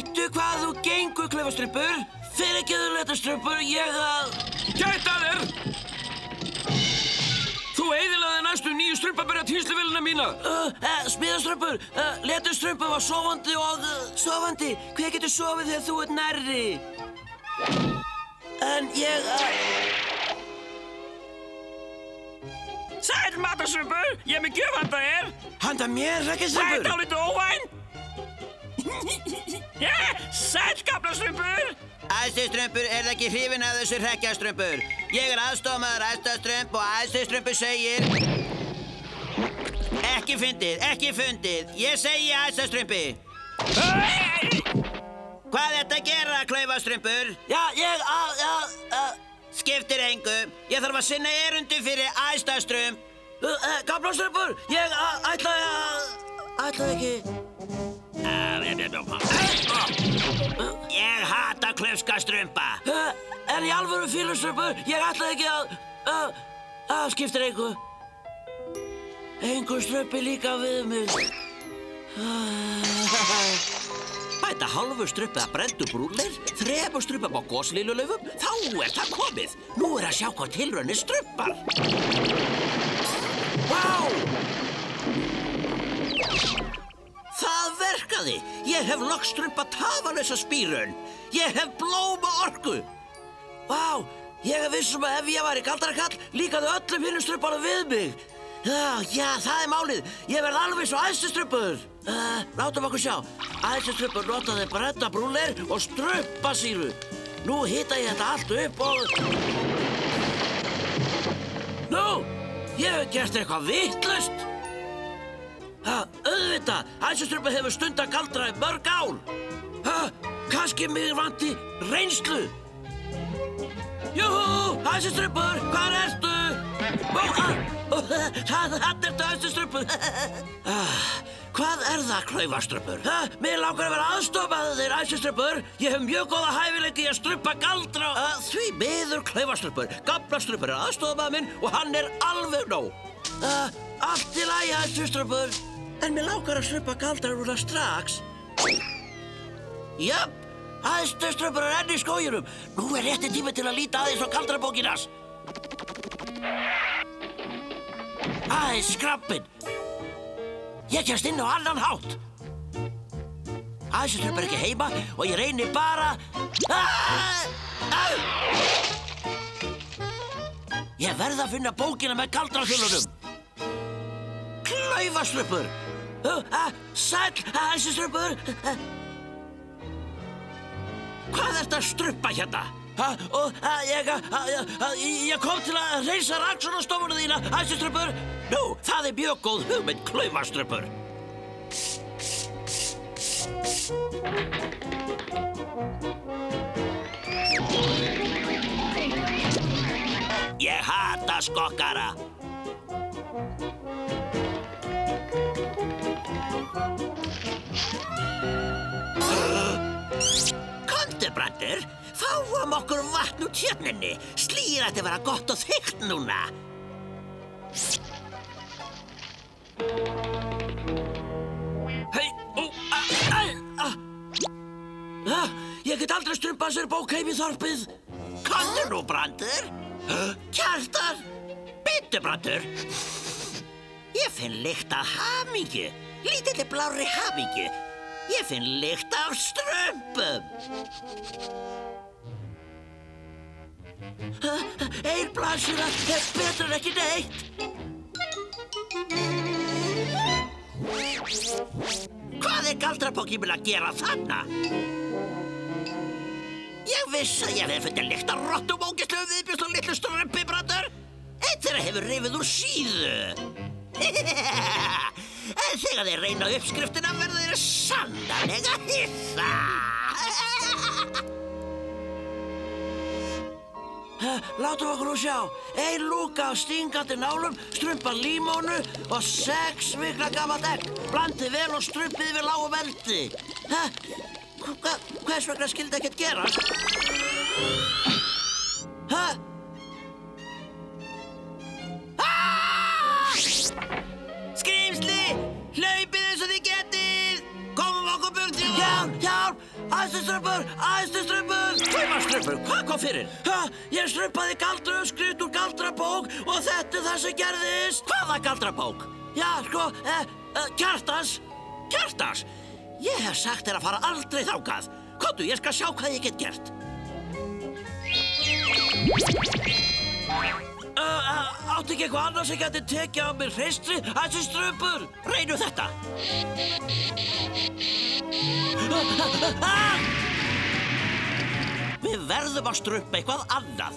Bíddu hvað þú gengur, klaufastrumpur. Fyrirgefðu, letastrumpur, Gæta þér! Þú eyðilagði næstu 9 strumpaburðartísluvélina mína. Smíðastrumpur, letastrumpur var sofandi og... Sofandi? Hver getur sofið þegar þú ert nærri? En Sæll, matastrumpur, ég er með gjöf handa þér. Handa mér, hrekkjastrumpur? Það er dálítið óvænt. Sæll, gamlastrumpur. Æðstistrumpur er ekki hrifinn af þessu hrekkjastrumpur. Ég er aðstoðarmaður Æðstastrump og Æðstistrumpur segir... Ekki fundið. Ég segi Æðstastrumpi. Hvað er þetta að gera, klaufastrumpur? Skiptir engu. Ég þarf að sinna erindi fyrir Æðstastrump. Gamlastrumpur, ég ætlaði ekki... Ég hata klaufska strumpa. En í alvöru fílustrumpur, ég ætlaði ekki að skiptir engu. Engu strumpi líka við mig. Bæta hálfu strumpi að brendu brúnleir, 3 strumpa á goslílulaufum, þá er það komið. Nú er að sjá hvað tilraunir strumpar. Vá! Það verkaði! Ég hef loks strumpa tafarlausa spírun. Ég hef blóma orku. Vá, ég er vissum að ef ég væri galdrakarl, líkaðu öllum hinum strumpanum við mig. Já, það er málið. Ég verð alveg svo Æðstistrumpur. Látum okkur sjá. Æðstistrumpur notaði brenda brúnleir og strumpasýru. Nú hita ég þetta allt upp og... Nú, ég hef gert eitthvað vitlaust. Auðvitað, Æðstistrumpur hefur stundað galdra í mörg ár. Kannski mig vanti reynslu. Júhú, Æðstistrumpur, hvar ertu? Þarna ertu, Æðstistrumpur. Hvað er það, klaufastrumpur? Mig langar að vera aðstoðarmaður þér, Æðstistrumpur. Ég hef mjög góða hæfileika í að strumpa galdra. Því miður, klaufastrumpur. Gamlastrumpur er aðstoðarmaður minn og hann er alveg nóg. Allt í lagi, Æðstistrumpur. En mig langar að strumpa galdra núna strax. Jöp, Æðstistrumpur er enn í skóginum. Nú er rétti tími til að líta aðeins á galdrabókinas. Skrappinn. Ég kemst inn á annan hátt. Æðstistrumpur er ekki heima og ég reyni bara... Ég verð að finna bókina með galdraþulunum. Klaufastrumpur. Sæll, Æðstistrumpur. Hvað ertu að strumpa hérna? Ég kom til að reisa rannsóknarstofuna þína, Æðstistrumpur. Nú, það er mjög góð hugmynd, klaufastrumpur. Ég hata skokkara. Komdu, Brandur. Fáum okkur vatn úr tjörninni. Slír ætti að vera gott og þykkt núna. Ég get aldrei strumpað sér bók heim í þorpið. Komdu nú, Brandur. Kjartan. Bíddu, Brandur. Ég finn lykt af hamingju. Lítilli blárri hamingju. Ég finn lykt af strumpum. Ein blaðsíða er betur en ekki neitt. Hvað er galdrabókin minn að gera þarna? Ég vissi að ég hefði fundið lykt af rottum ógeðslegu viðbjóðs og litlu strumpi, Brandur. Einn þeirra hefur rifið úr síðu. En þegar þeir reyna uppskriftina verða þeir sannarlega hissa. Látum okkur nú sjá. Ein lúka af stingandi nálum, strumpa límónu og 6 vikna gamalt egg. Blandið vel og strumpið við lágum eldi. Hvers vegna skildi ekkert gerast? Skrímsli! Hlaupið eins og þið getið! Komum okkur burt, þjóð! Hjálp! Æsistruppur, æsistruppur! Klaufastruppur, hvað kom fyrir? Ég struppaði galdrauppskrift úr galdrabók og þetta er það sem gerðist. Hvaða galdrabók? Já, sko, Kjartans. Kjartans? Ég hef sagt þér að fara aldrei þangað. Komdu, ég skal sjá hvað ég get gert. Áttu ekki eitthvað annað sem gæti tekið á mér hreistri, æsistruppur? Reynu þetta. Við verðum að struppa eitthvað annað.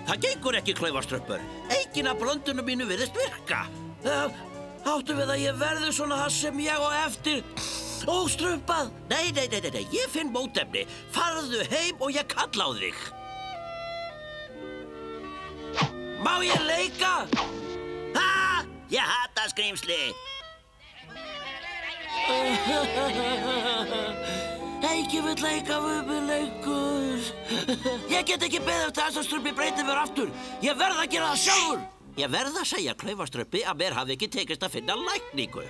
Það gengur ekki, Klaufastruppur. Enginn af blöndunum mínu virðist virka. Áttu við að ég verði svona það sem ég á eftir óstruppað? Nei, ég finn mótefni. Farðu heim og ég kalla á þig. Má ég leika? Ég hata skrímsli. Ekki vill leika við mig lengur. Ég get ekki beðið eftir þess að struppi breyti mér aftur. Ég verð að gera það sjálfur. Ég verð að segja Klaufastruppi að mér hafi ekki tekist að finna lækningu.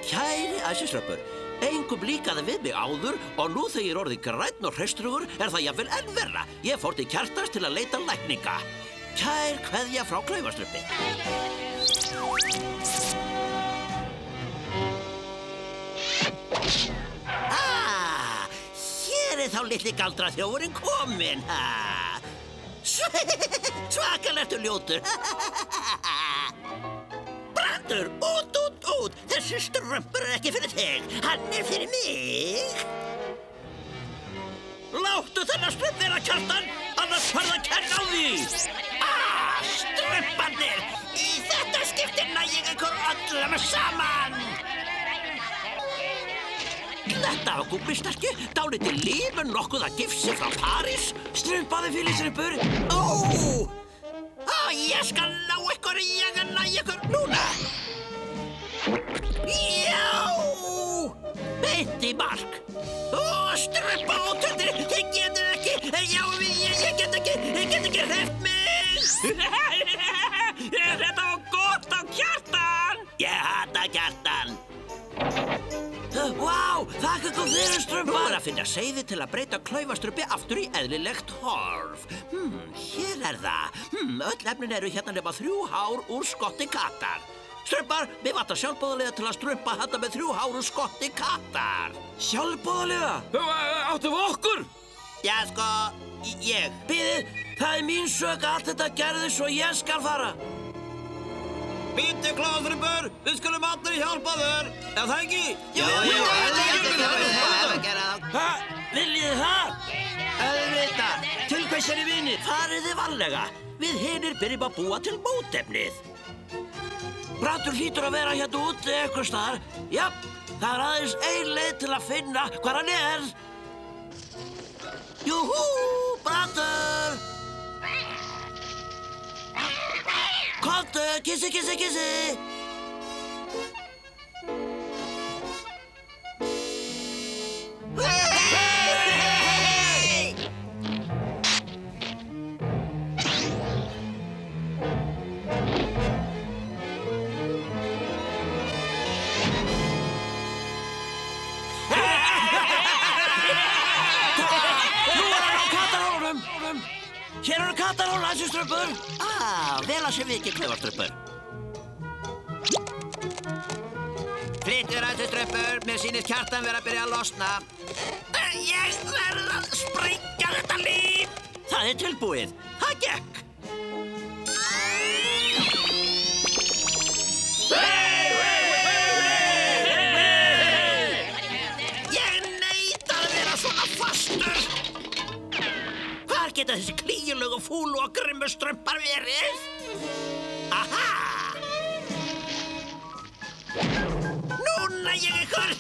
Kæri æsistruppur, engum líkaði við mig áður og nú þegar ég er orðið grænn og hreistrugur er það jafnvel enn verra. Ég fór til Kjartans til að leita lækninga. Kær kveðja frá Klaufastruppi. Hér er þá litli galdraþjófurinn kominn. Svakalega ertu ljótur. Brandur, út. Þessi strumpur er ekki fyrir þig. Hann er fyrir mig. Láttu þennan strump vera, Kjartan, annars farðu að kenna á því. Strumparnir! Í þetta skipti næ ég ykkur öllum saman. Þetta var gúmmístarki, dálítið lífun nokkuð að gifsi frá París. Strumpaði fyllistruppur. Ég skal ná ykkur, ég næ ykkur núna. Já! Beint í mark. Strumpa ótöndir, þið getur ekki. Já, ég get ekki hreft mig. Þetta var gott á Kjartan. Ég hata Kjartan. Vá, þakka ykkur fyrir strumpar. Nú er að finna seiði til að breyta Klaufastruppi aftur í eðlilegt horf. Hér er það. Öll efnin eru hérna nema 3 hár úr skotti katar. Strumpar, mér vantar sjálfboðaliða til að strumpa þetta með 3 hár úr skotti katar. Sjálfboðaliða? Áttu við okkur? Já, sko, ég. Bíðið, það er mín sök að allt þetta gerðist svo ég skal fara. Bíddu, Klaufastruppur, við skulum allir hjálpa þér. Er það ekki? Jú. Viljið þið það? Auðvitað, til hvers eru vinir? Farið þið varlega. Við hinir byrjum að búa til mótefnið. Brandur hlýtur að vera hérna úti eitthvað staðar. Já, það er aðeins ein leið til að finna hvar hann er. Júhú, Brandur! Komdu, kissi! Hér eru katarhól, æsistruppur. Vel að sé við ekki, Klaufastruppur. Flyttur, æsistruppur, mér sýnist Kjartan vera að byrja að losna. Ég verð að sprengja þetta líf. Það er tilbúið. Það gekk. Ég neita að vera svona fastur. Hvar geta þessi klíulegu, fúlu og grimmu strumpar verið? Aha! Núna ég ykkur!